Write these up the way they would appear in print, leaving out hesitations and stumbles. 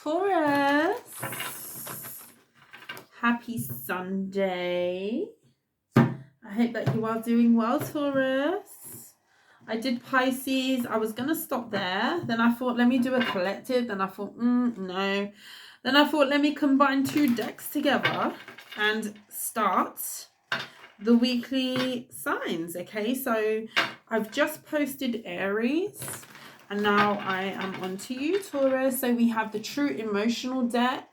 Taurus, happy Sunday. I hope that you are doing well, Taurus. I did Pisces. I was going to stop there. Then I thought, let me do a collective. Then I thought, no. Then I thought, let me combine two decks together and start the weekly signs. Okay, so I've just posted Aries. And now I am on to you, Taurus. So we have the True Emotional deck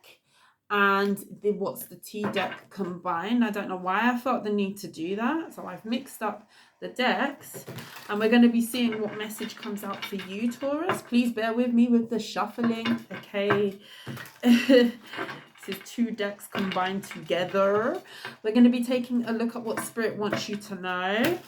and the What's the Tea deck combined. I don't know why I felt the need to do that. So I've mixed up the decks. And we're going to be seeing what message comes out for you, Taurus. Please bear with me with the shuffling, okay? This is two decks combined together. We're going to be taking a look at what Spirit wants you to know.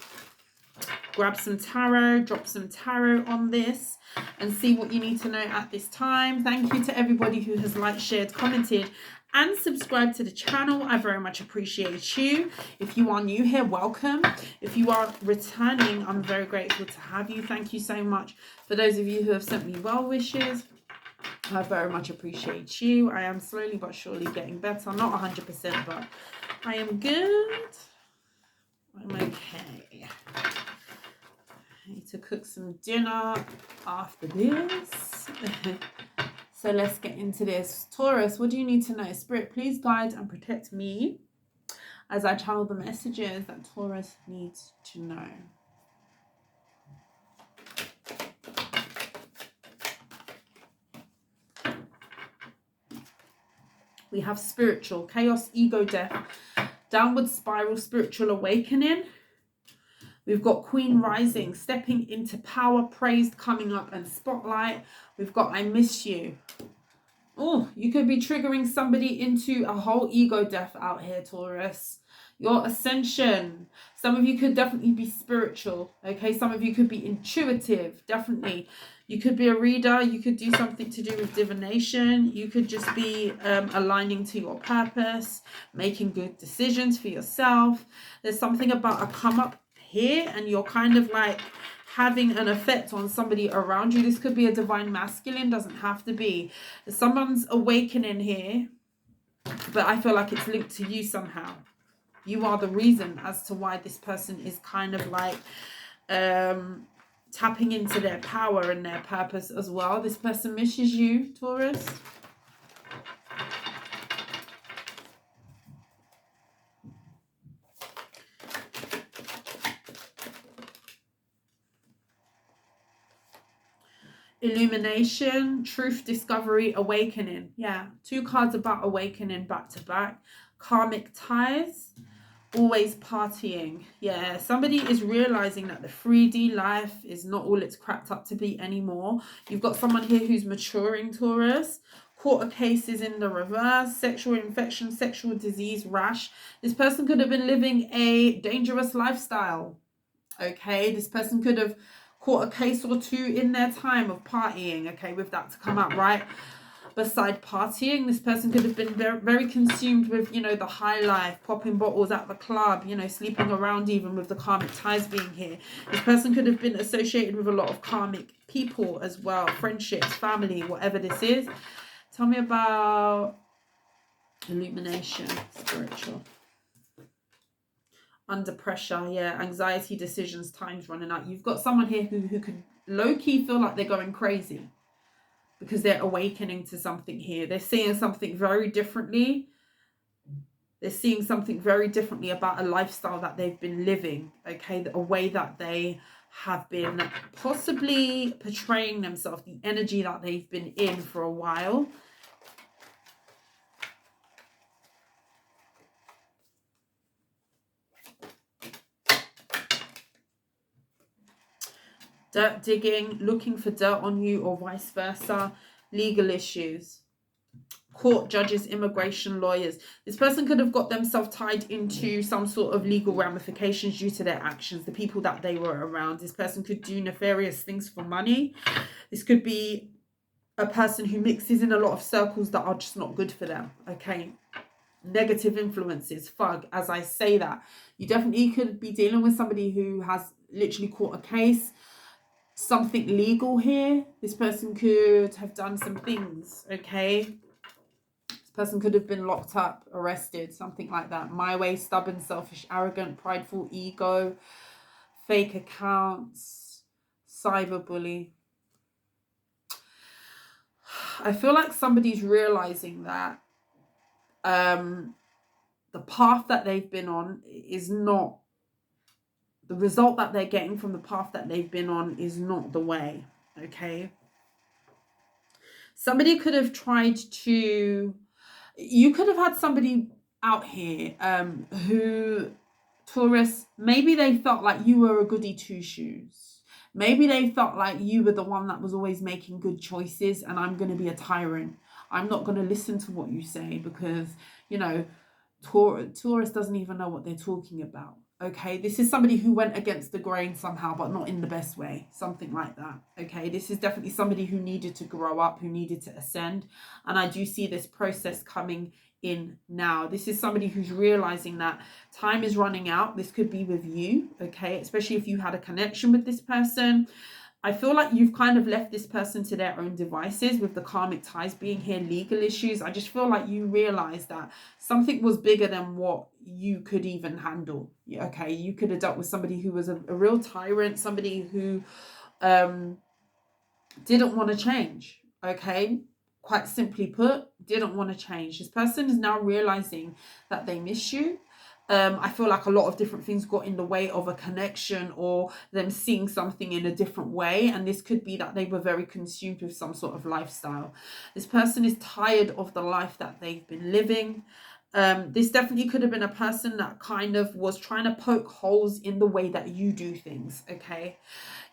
Grab some tarot, drop some tarot on this and see what you need to know at this time. Thank you to everybody who has liked, shared, commented and subscribed to the channel. I very much appreciate you. If you are new here, welcome. If you are returning, I'm very grateful to have you. Thank you so much. For those of you who have sent me well wishes, I very much appreciate you. I am slowly but surely getting better. Not 100%, but I am good. I'm okay. I need to cook some dinner after this. So let's get into this. Taurus, what do you need to know? Spirit, please guide and protect me as I channel the messages that Taurus needs to know. We have spiritual, chaos, ego, death, downward spiral, spiritual awakening. We've got Queen rising, stepping into power, praised, coming up, and spotlight. We've got I miss you. Oh, you could be triggering somebody into a whole ego death out here, Taurus. Your ascension. Some of you could definitely be spiritual, okay? Some of you could be intuitive, definitely. You could be a reader. You could do something to do with divination. You could just be aligning to your purpose, making good decisions for yourself. There's something about a come up here and you're kind of like having an effect on somebody around you. This could be a divine masculine, doesn't have to be. Someone's awakening here, but I feel like it's linked to you somehow. You are the reason as to why this person is kind of like tapping into their power and their purpose as well. This person misses you, Taurus. Illumination, truth, discovery, awakening. Yeah, two cards about awakening back to back. Karmic ties, always partying. Yeah, somebody is realizing that the 3D life is not all it's cracked up to be anymore. You've got someone here who's maturing, Taurus. Court cases in the reverse, sexual infection, sexual disease, rash. This person could have been living a dangerous lifestyle. Okay, this person could have caught a case or two in their time of partying, okay, with that to come out, right? Beside partying, this person could have been very, very consumed with, you know, the high life, popping bottles at the club, you know, sleeping around even with the karmic ties being here. This person could have been associated with a lot of karmic people as well, friendships, family, whatever this is. Tell me about illumination, spiritual. Under pressure, yeah, anxiety, decisions, time's running out. You've got someone here who could low-key feel like they're going crazy because they're awakening to something here. They're seeing something very differently. They're seeing something very differently about a lifestyle that they've been living, okay? A way that they have been possibly portraying themselves, the energy that they've been in for a while. Dirt digging, looking for dirt on you or vice versa. Legal issues. Court, judges, immigration, lawyers. This person could have got themselves tied into some sort of legal ramifications due to their actions, the people that they were around. This person could do nefarious things for money. This could be a person who mixes in a lot of circles that are just not good for them, okay? Negative influences, fug, as I say that. You definitely could be dealing with somebody who has literally caught a case. something legal here. This person could have done some things, okay? This person could have been locked up, arrested, something like that. My way, stubborn, selfish, arrogant, prideful, ego, fake accounts, cyberbully. I feel like somebody's realizing that the path that they've been on is not, the result that they're getting from the path that they've been on is not the way, okay? Somebody could have tried to, you could have had somebody out here who, Taurus, maybe they felt like you were a goody two shoes. Maybe they felt like you were the one that was always making good choices, and I'm going to be a tyrant. I'm not going to listen to what you say because, you know, Taurus doesn't even know what they're talking about. Okay, this is somebody who went against the grain somehow, but not in the best way, something like that. Okay, this is definitely somebody who needed to grow up, who needed to ascend. And I do see this process coming in now. This is somebody who's realizing that time is running out. This could be with you, okay, especially if you had a connection with this person. I feel like you've kind of left this person to their own devices with the karmic ties being here, legal issues. I just feel like you realize that something was bigger than what you could even handle. Okay, you could have dealt with somebody who was a real tyrant, somebody who didn't want to change. Okay, quite simply put, didn't want to change. This person is now realizing that they miss you. I feel like a lot of different things got in the way of a connection or them seeing something in a different way. And this could be that they were very consumed with some sort of lifestyle. This person is tired of the life that they've been living. This definitely could have been a person that kind of was trying to poke holes in the way that you do things, okay?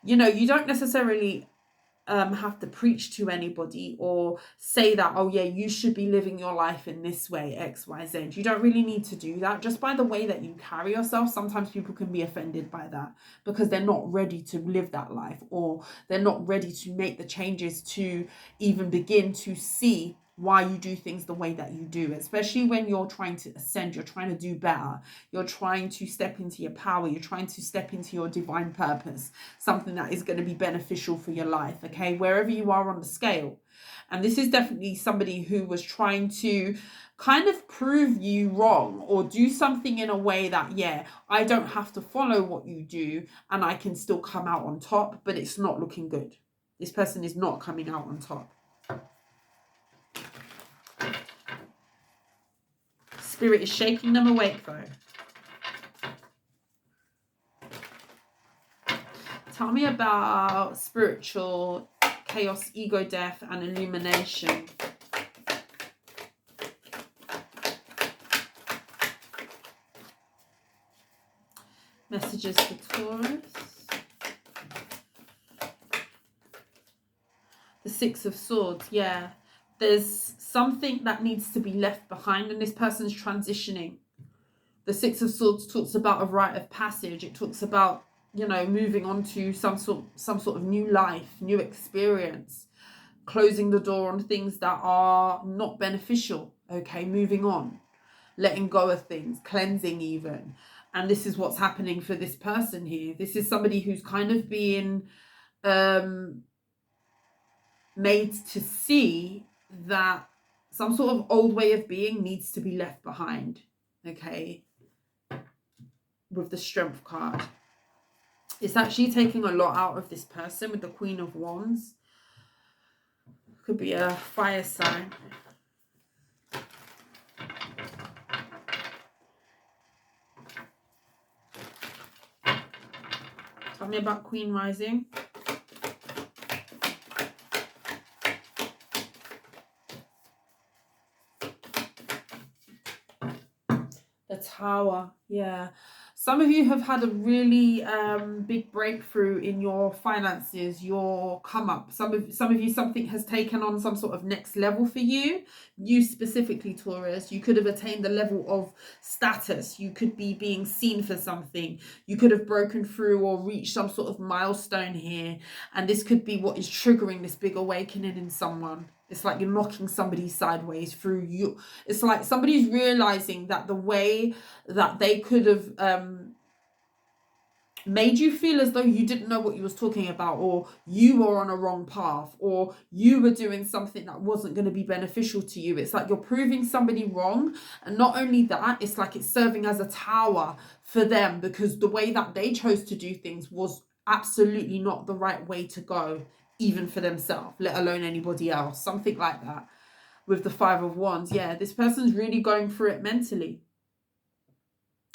You know, you don't necessarily have to preach to anybody or say that, oh yeah, you should be living your life in this way, XYZ. You don't really need to do that. Just by the way that you carry yourself, sometimes people can be offended by that because they're not ready to live that life, or they're not ready to make the changes to even begin to see why you do things the way that you do, especially when you're trying to ascend, you're trying to do better, you're trying to step into your power, you're trying to step into your divine purpose, something that is going to be beneficial for your life, okay, wherever you are on the scale. And this is definitely somebody who was trying to kind of prove you wrong or do something in a way that, yeah, I don't have to follow what you do and I can still come out on top, but it's not looking good. This person is not coming out on top. Spirit is shaking them awake though. Tell me about spiritual chaos, ego death, and illumination. Messages for Taurus. The Six of Swords, yeah. There's something that needs to be left behind and this person's transitioning. The Six of Swords talks about a rite of passage. It talks about, you know, moving on to some sort of new life, new experience, closing the door on things that are not beneficial, okay, moving on, letting go of things, cleansing even. And this is what's happening for this person here. This is somebody who's kind of being made to see that some sort of old way of being needs to be left behind, okay, with the Strength card. It's actually taking a lot out of this person with the Queen of Wands. Could be a fire sign. Tell me about Queen Rising. The Tower, yeah. Some of you have had a really big breakthrough in your finances, your come up. Some of you, something has taken on some sort of next level for you. You specifically, Taurus, you could have attained the level of status. You could be being seen for something. You could have broken through or reached some sort of milestone here. And this could be what is triggering this big awakening in someone. It's like you're knocking somebody sideways through you. It's like somebody's realizing that the way that they could have made you feel as though you didn't know what you was talking about, or you were on a wrong path, or you were doing something that wasn't going to be beneficial to you. It's like you're proving somebody wrong. And not only that, it's like it's serving as a tower for them, because the way that they chose to do things was absolutely not the right way to go, even for themselves, let alone anybody else. Something like that with the Five of Wands. Yeah, this person's really going through it mentally.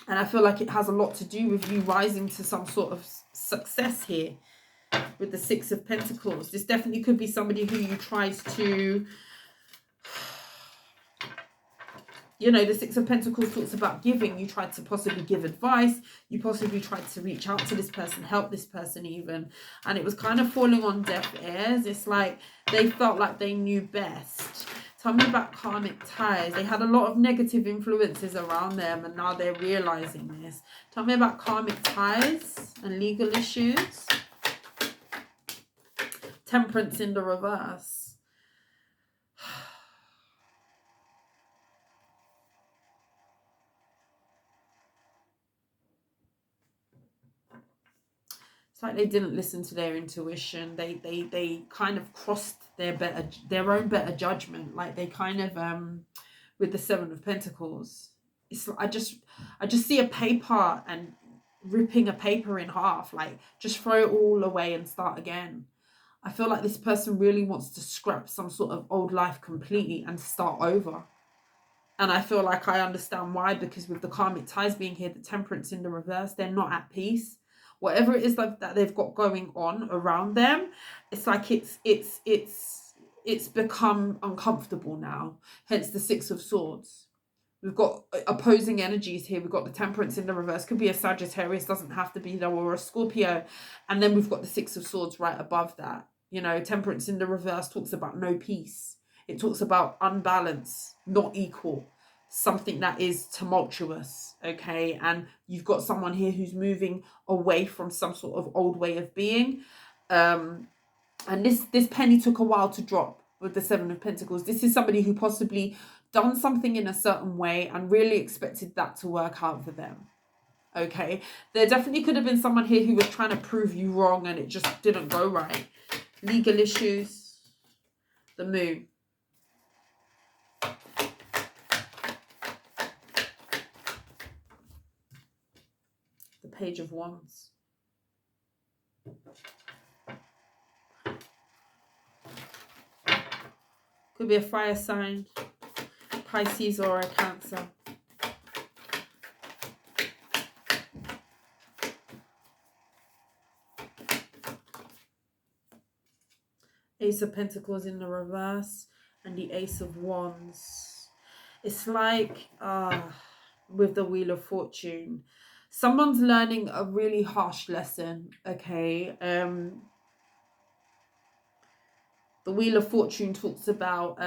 And I feel like it has a lot to do with you rising to some sort of success here with the Six of Pentacles. This definitely could be somebody who you tried to, you know, the Six of Pentacles talks about giving. You tried to possibly give advice. You possibly tried to reach out to this person, help this person even. And it was kind of falling on deaf ears. It's like they felt like they knew best. Tell me about karmic ties. They had a lot of negative influences around them, and now they're realizing this. Tell me about karmic ties and legal issues. Temperance in the reverse. It's like they didn't listen to their intuition. They kind of crossed their own better judgment. Like they kind of with the Seven of Pentacles. It's I just see a paper and ripping a paper in half. Like just throw it all away and start again. I feel like this person really wants to scrap some sort of old life completely and start over. And I feel like I understand why, because with the karmic ties being here, the Temperance in the reverse, they're not at peace. Whatever it is that they've got going on around them, it's like it's become uncomfortable now. Hence the Six of Swords. We've got opposing energies here. We've got the Temperance in the reverse. Could be a Sagittarius, doesn't have to be though, or a Scorpio. And then we've got the Six of Swords right above that. You know, Temperance in the reverse talks about no peace. It talks about unbalance, not equal, something that is tumultuous, okay? And you've got someone here who's moving away from some sort of old way of being. And this penny took a while to drop with the Seven of Pentacles. This is somebody who possibly done something in a certain way and really expected that to work out for them, okay? There definitely could have been someone here who was trying to prove you wrong and it just didn't go right. Legal issues, the Moon. The Page of Wands. Could be a fire sign, Pisces or a Cancer. Ace of Pentacles in the reverse and the Ace of Wands. It's like with the Wheel of Fortune, someone's learning a really harsh lesson, okay? The Wheel of Fortune talks about,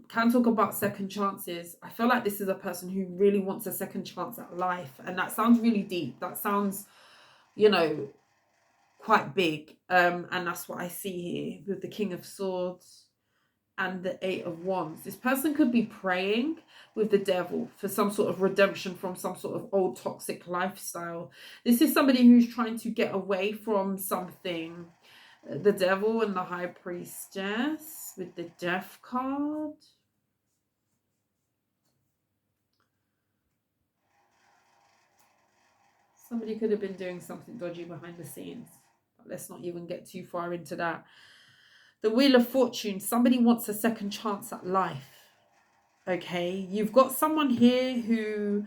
can talk about second chances. I feel like this is a person who really wants a second chance at life. And that sounds really deep. That sounds, you know, quite big. And that's what I see here with the King of Swords and the Eight of Wands. This person could be praying with the Devil for some sort of redemption from some sort of old toxic lifestyle. This is somebody who's trying to get away from something. The Devil and the High Priestess with the Death card. Somebody could have been doing something dodgy behind the scenes. But let's not even get too far into that. The Wheel of Fortune. Somebody wants a second chance at life. Okay, you've got someone here who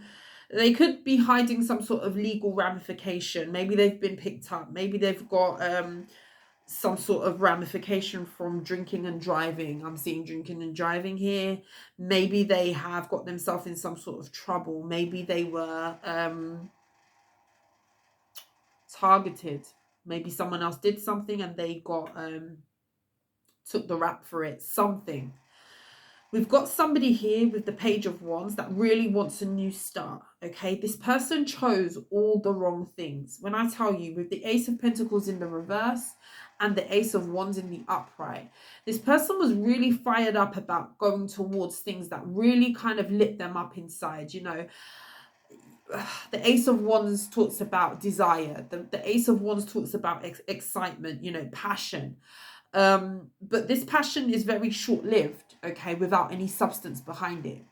they could be hiding some sort of legal ramification. Maybe they've been picked up. Maybe they've got some sort of ramification from drinking and driving. I'm seeing drinking and driving here. Maybe they have got themselves in some sort of trouble. Maybe they were targeted. Maybe someone else did something and they got took the rap for it. Something. We've got somebody here with the Page of Wands that really wants a new start, okay? This person chose all the wrong things. When I tell you, with the Ace of Pentacles in the reverse and the Ace of Wands in the upright, this person was really fired up about going towards things that really kind of lit them up inside, you know. the Ace of Wands talks about desire. The Ace of Wands talks about excitement, you know, passion. But this passion is very short-lived, okay, without any substance behind it.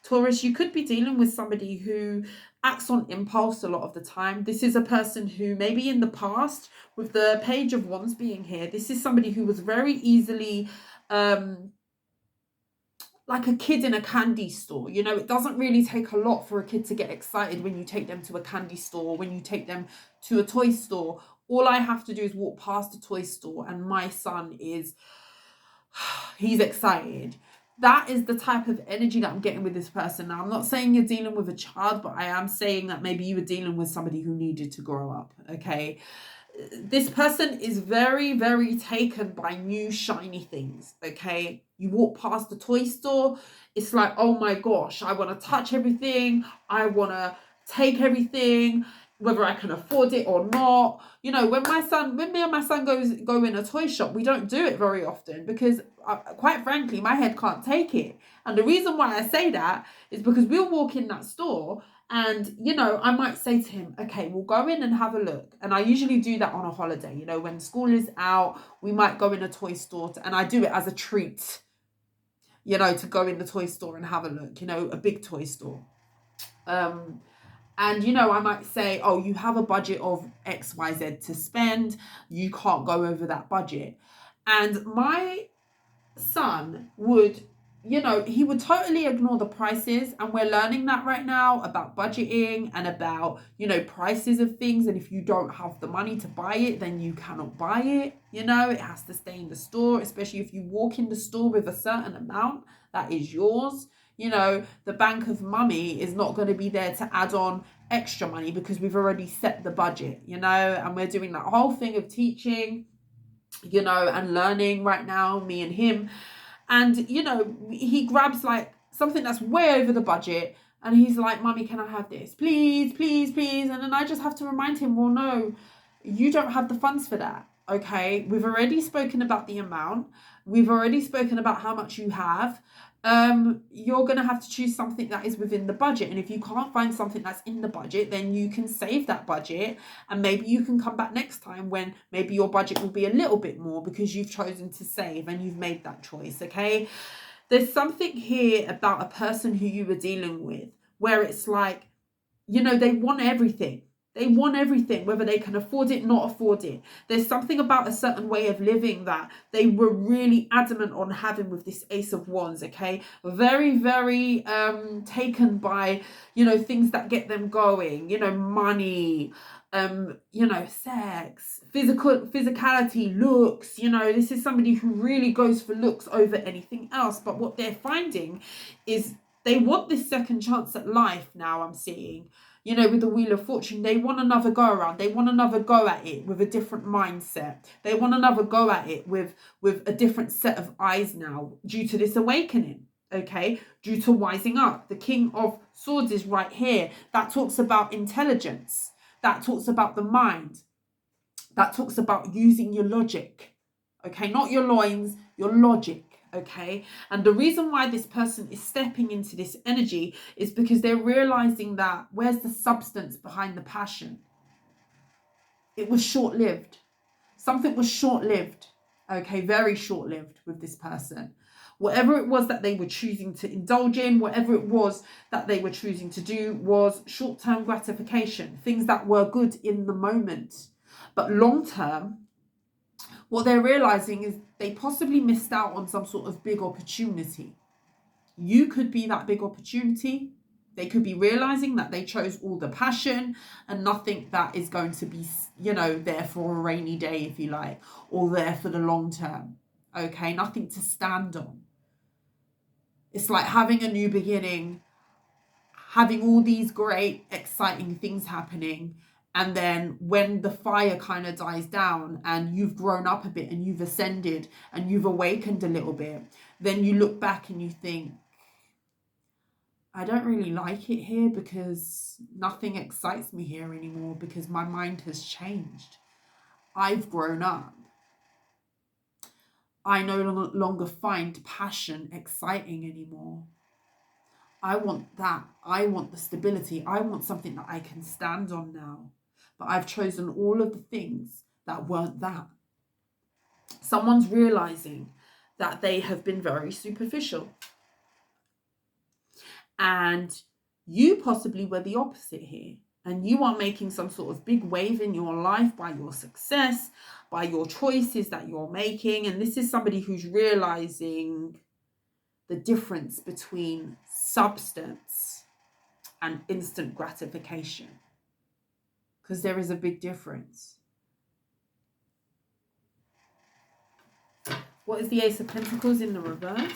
Taurus, you could be dealing with somebody who acts on impulse a lot of the time. This is a person who maybe in the past, with the Page of Wands being here, this is somebody who was very easily like a kid in a candy store. You know, it doesn't really take a lot for a kid to get excited when you take them to a candy store, when you take them to a toy store. All I have to do is walk past a toy store and my son is, he's excited. That is the type of energy that I'm getting with this person. Now, I'm not saying you're dealing with a child, but I am saying that maybe you were dealing with somebody who needed to grow up, okay? This person is very, very taken by new shiny things, okay? You walk past the toy store, it's like, oh my gosh, I want to touch everything. I want to take everything, whether I can afford it or not. You know, when me and my son go in a toy shop, we don't do it very often because, quite frankly, my head can't take it. And the reason why I say that is because we'll walk in that store and, you know, I might say to him, okay, we'll go in and have a look. And I usually do that on a holiday. You know, when school is out, we might go in a toy store and I do it as a treat, you know, to go in the toy store and have a look, you know, a big toy store. And, you know, I might say, oh, you have a budget of X, Y, Z to spend. You can't go over that budget. And my son would, you know, he would totally ignore the prices. And we're learning that right now about budgeting and about, you know, prices of things. And if you don't have the money to buy it, then you cannot buy it. You know, it has to stay in the store, especially if you walk in the store with a certain amount that is yours. You know, the bank of mummy is not going to be there to add on extra money because we've already set the budget, you know, and we're doing that whole thing of teaching, you know, and learning right now, me and him. And, you know, he grabs like something that's way over the budget and he's like, Mummy, can I have this? Please, please, please. And then I just have to remind him, well, no, you don't have the funds for that. Okay, we've already spoken about the amount. We've already spoken about how much you have. You're going to have to choose something that is within the budget. And if you can't find something that's in the budget, then you can save that budget. And maybe you can come back next time when maybe your budget will be a little bit more because you've chosen to save and you've made that choice, okay? There's something here about a person who you were dealing with where it's like, you know, they want everything. They want everything, whether they can afford it, not afford it. There's something about a certain way of living that they were really adamant on having with this Ace of Wands, okay? Very, very taken by, you know, things that get them going, you know, money, you know, sex, physicality, looks, you know, this is somebody who really goes for looks over anything else. But what they're finding is they want this second chance at life now, I'm seeing. You know, with the Wheel of Fortune, they want another go around. They want another go at it with a different mindset. They want another go at it with a different set of eyes now due to this awakening, okay? Due to wising up. The King of Swords is right here. That talks about intelligence. That talks about the mind. That talks about using your logic, okay? Not your loins, your logic. Okay, and the reason why this person is stepping into this energy is because they're realizing that where's the substance behind the passion? It was short-lived. Something was short-lived, okay, very short-lived with this person. Whatever it was that they were choosing to indulge in, whatever it was that they were choosing to do was short-term gratification, things that were good in the moment. But long-term, what they're realizing is they possibly missed out on some sort of big opportunity. You could be that big opportunity. They could be realizing that they chose all the passion and nothing that is going to be, you know, there for a rainy day, if you like, or there for the long term. Okay, nothing to stand on. It's like having a new beginning, having all these great, exciting things happening. And then when the fire kind of dies down and you've grown up a bit and you've ascended and you've awakened a little bit, then you look back and you think, I don't really like it here because nothing excites me here anymore because my mind has changed. I've grown up. I no longer find passion exciting anymore. I want that. I want the stability. I want something that I can stand on now. But I've chosen all of the things that weren't that. Someone's realizing that they have been very superficial. And you possibly were the opposite here. And you are making some sort of big wave in your life by your success, by your choices that you're making. And this is somebody who's realizing the difference between substance and instant gratification. Because there is a big difference. What is the Ace of Pentacles in the reverse?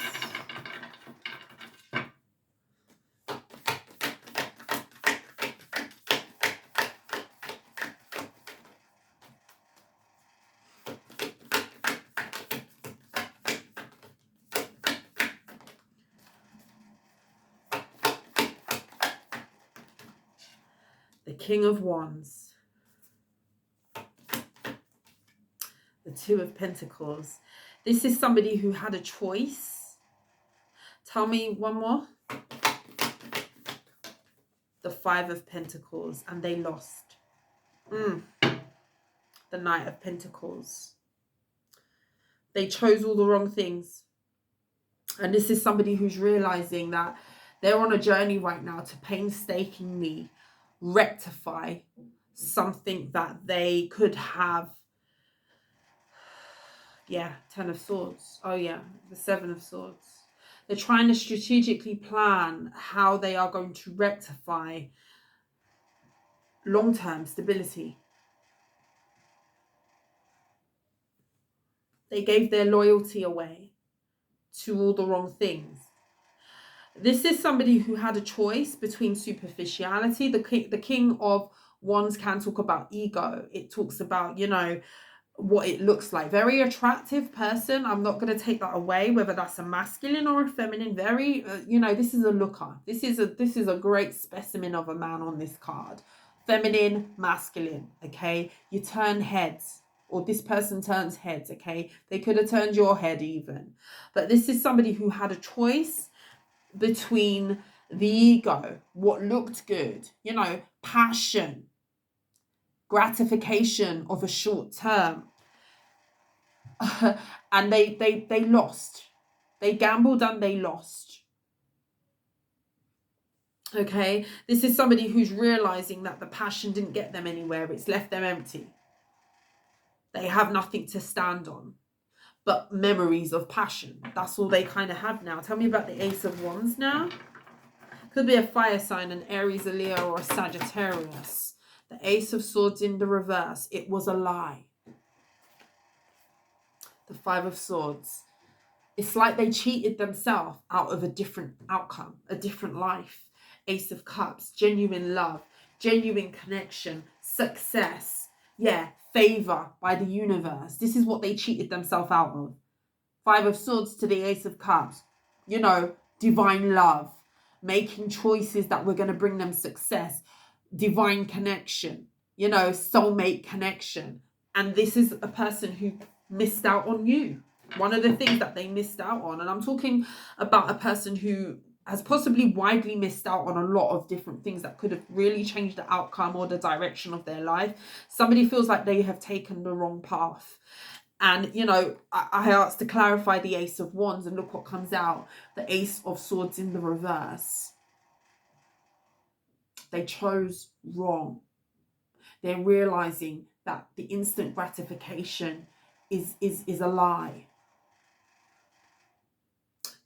The King of Wands. The Two of Pentacles. This is somebody who had a choice. Tell me one more. The Five of Pentacles. And they lost. The Knight of Pentacles. They chose all the wrong things. And this is somebody who's realizing that they're on a journey right now to painstakingly rectify something that they could have. Yeah, Ten of Swords. Oh yeah, the Seven of Swords. They're trying to strategically plan how they are going to rectify long-term stability. They gave their loyalty away to all the wrong things. This is somebody who had a choice between superficiality. The King of Wands can talk about ego. It talks about, you know, what it looks like. Very attractive person. I'm not going to take that away, whether that's a masculine or a feminine. Very, you know, this is a looker. This is a great specimen of a man on this card. Feminine, masculine, okay? You turn heads, or this person turns heads, okay? They could have turned your head even. But this is somebody who had a choice between the ego, what looked good, you know, passion, gratification of a short term. And they lost. They gambled and they lost. Okay, this is somebody who's realizing that the passion didn't get them anywhere. It's left them empty. They have nothing to stand on but memories of passion. That's all they kind of have now. Tell me about the Ace of Wands now. Could be a fire sign, an Aries, a Leo, or a Sagittarius. The Ace of Swords in the reverse. It was a lie. The Five of Swords. It's like they cheated themselves out of a different outcome, a different life. Ace of Cups, genuine love, genuine connection, success. Yeah, favor by the universe. This is what they cheated themselves out of. Five of Swords to the Ace of Cups. You know, divine love. Making choices that were going to bring them success. Divine connection. You know, soulmate connection. And this is a person who missed out on you. One of the things that they missed out on. And I'm talking about a person who has possibly widely missed out on a lot of different things that could have really changed the outcome or the direction of their life. Somebody feels like they have taken the wrong path. And, you know, I asked to clarify the Ace of Wands, and look what comes out. The Ace of Swords in the reverse. They chose wrong. They're realizing that the instant gratification is a lie.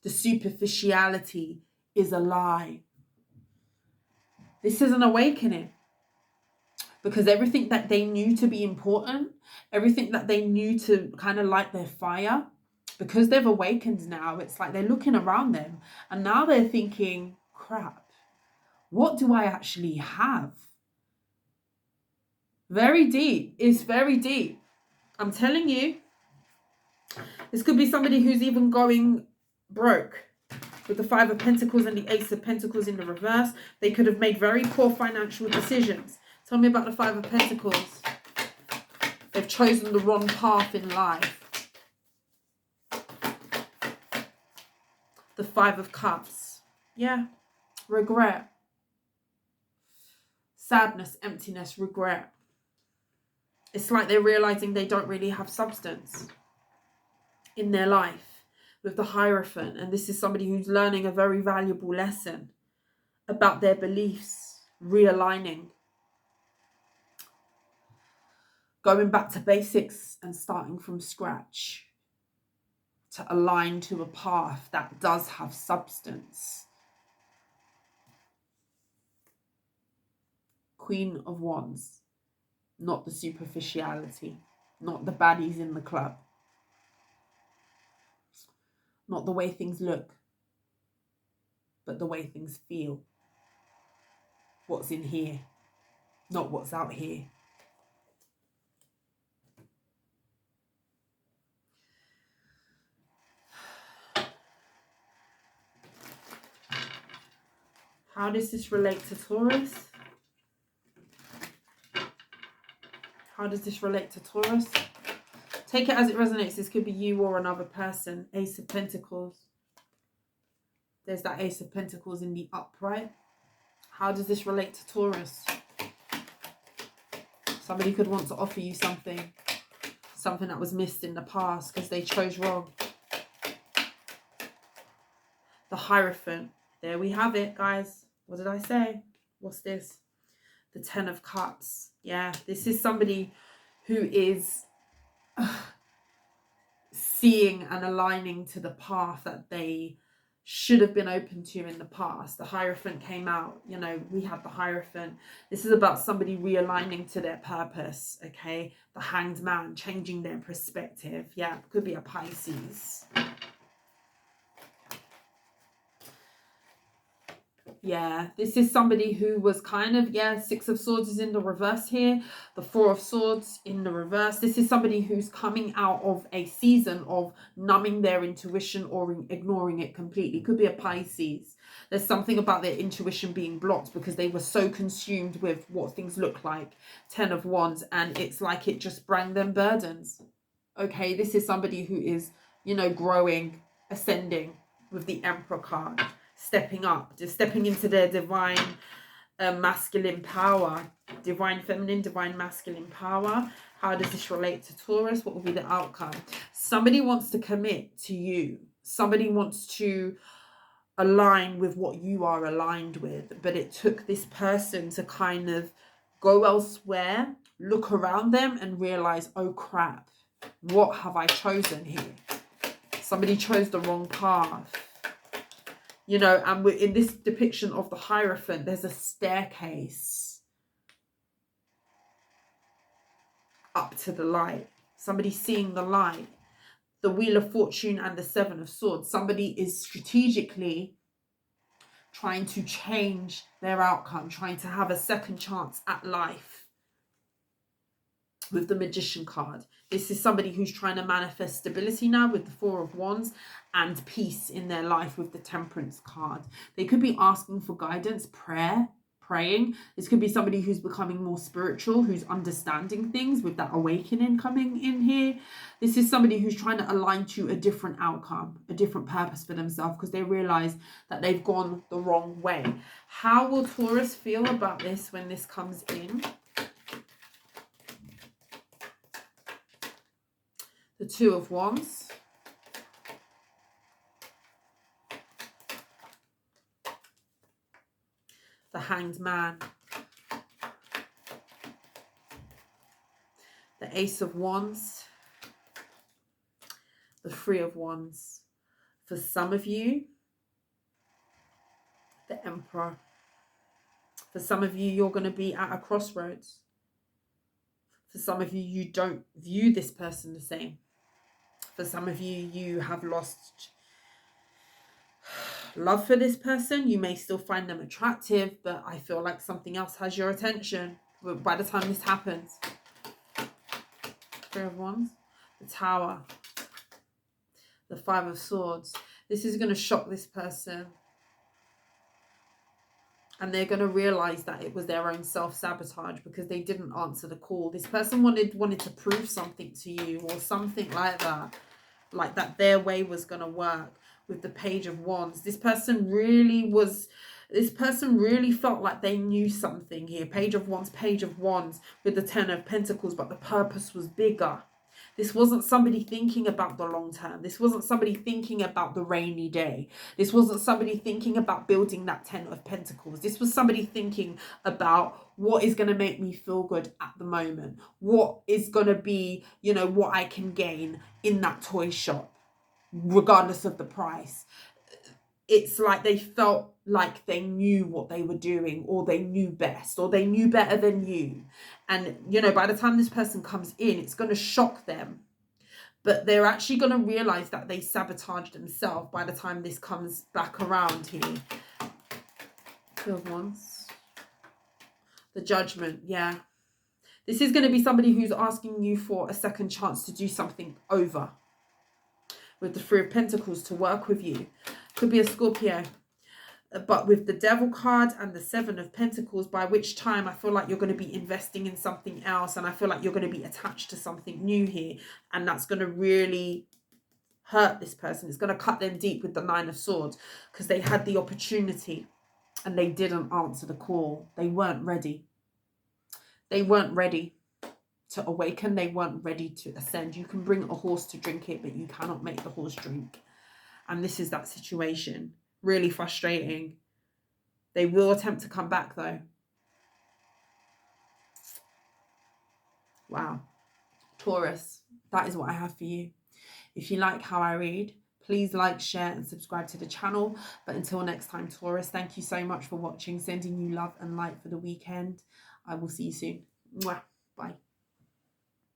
The superficiality is a lie. This is an awakening. Because everything that they knew to be important, everything that they knew to kind of light their fire, because they've awakened now, it's like they're looking around them and now they're thinking, crap, what do I actually have? Very deep. It's very deep. I'm telling you, this could be somebody who's even going broke. With the Five of Pentacles and the Ace of Pentacles in the reverse, they could have made very poor financial decisions. Tell me about the Five of Pentacles. They've chosen the wrong path in life. The Five of Cups. Yeah. regret, sadness, emptiness, regret. It's like they're realizing they don't really have substance in their life with the Hierophant. And this is somebody who's learning a very valuable lesson about their beliefs, realigning, going back to basics and starting from scratch to align to a path that does have substance. Queen of Wands, not the superficiality, not the baddies in the club, not the way things look, but the way things feel. What's in here, not what's out here. How does this relate to Taurus? How does this relate to Taurus? Take it as it resonates. This could be you or another person. Ace of Pentacles. There's that Ace of Pentacles in the upright. How does this relate to Taurus? Somebody could want to offer you something. Something that was missed in the past because they chose wrong. The Hierophant. There we have it, guys. What did I say? What's this? The Ten of Cups. Yeah, this is somebody who is seeing and aligning to the path that they should have been open to in the past. The Hierophant came out, you know, we had the Hierophant. This is about somebody realigning to their purpose, okay? The Hanged Man, changing their perspective. Yeah, it could be a Pisces. Yeah, this is somebody who was kind of, yeah, Six of Swords is in the reverse here. The Four of Swords in the reverse. This is somebody who's coming out of a season of numbing their intuition or ignoring it completely. Could be a Pisces. There's something about their intuition being blocked because they were so consumed with what things look like. 10 of Wands. And it's like it just brought them burdens. Okay, this is somebody who is, you know, growing, ascending with the Emperor card. Stepping up, just stepping into their divine masculine power, divine feminine, divine masculine power. How does this relate to Taurus? What will be the outcome? Somebody wants to commit to you. Somebody wants to align with what you are aligned with. But it took this person to kind of go elsewhere, look around them and realize, oh crap, what have I chosen here? Somebody chose the wrong path. You know, and we're in this depiction of the Hierophant, there's a staircase up to the light. Somebody seeing the light. The Wheel of Fortune and the Seven of Swords. Somebody is strategically trying to change their outcome, trying to have a second chance at life. With the Magician card. This is somebody who's trying to manifest stability now with the Four of Wands and peace in their life with the Temperance card. They could be asking for guidance, praying. This could be somebody who's becoming more spiritual, who's understanding things with that awakening coming in here. This is somebody who's trying to align to a different outcome, a different purpose for themselves because they realize that they've gone the wrong way. How will Taurus feel about this when this comes in? The Two of Wands. The Hanged Man. The Ace of Wands. The Three of Wands. For some of you, the Emperor. For some of you, you're going to be at a crossroads. For some of you, you don't view this person the same. For some of you, you have lost love for this person. You may still find them attractive, but I feel like something else has your attention by the time this happens. Three of Wands. The Tower. The Five of Swords. This is going to shock this person. And they're going to realize that it was their own self-sabotage because they didn't answer the call. This person wanted to prove something to you or something like that. Like that their way was going to work with the Page of Wands. This person really was This person really felt like they knew something here. Page of Wands with the Ten of Pentacles, but the purpose was bigger. This wasn't somebody thinking about the long term. This wasn't somebody thinking about the rainy day. This wasn't somebody thinking about building that Ten of Pentacles. This was somebody thinking about what is going to make me feel good at the moment. What is going to be, you know, what I can gain in that toy shop, regardless of the price. It's like they felt like they knew what they were doing, or they knew best, or they knew better than you. And, you know, by the time this person comes in, it's going to shock them. But they're actually going to realize that they sabotaged themselves by the time this comes back around here. Two of Wands. The Judgment, yeah. This is going to be somebody who's asking you for a second chance to do something over. With the Three of Pentacles, to work with you. Could be a Scorpio. But with the Devil card and the Seven of Pentacles, by which time I feel like you're going to be investing in something else, and I feel like you're going to be attached to something new here, and that's going to really hurt this person. It's going to cut them deep with the Nine of Swords, because they had the opportunity and they didn't answer the call. They weren't ready. They weren't ready to awaken. They weren't ready to ascend. You can bring a horse to drink it, but you cannot make the horse drink. And this is that situation. Really frustrating. They will attempt to come back though. Wow. Taurus, that is what I have for you. If you like how I read, please like, share and subscribe to the channel. But until next time, Taurus, thank you so much for watching. Sending you love and light for the weekend. I will see you soon. Mwah. Bye.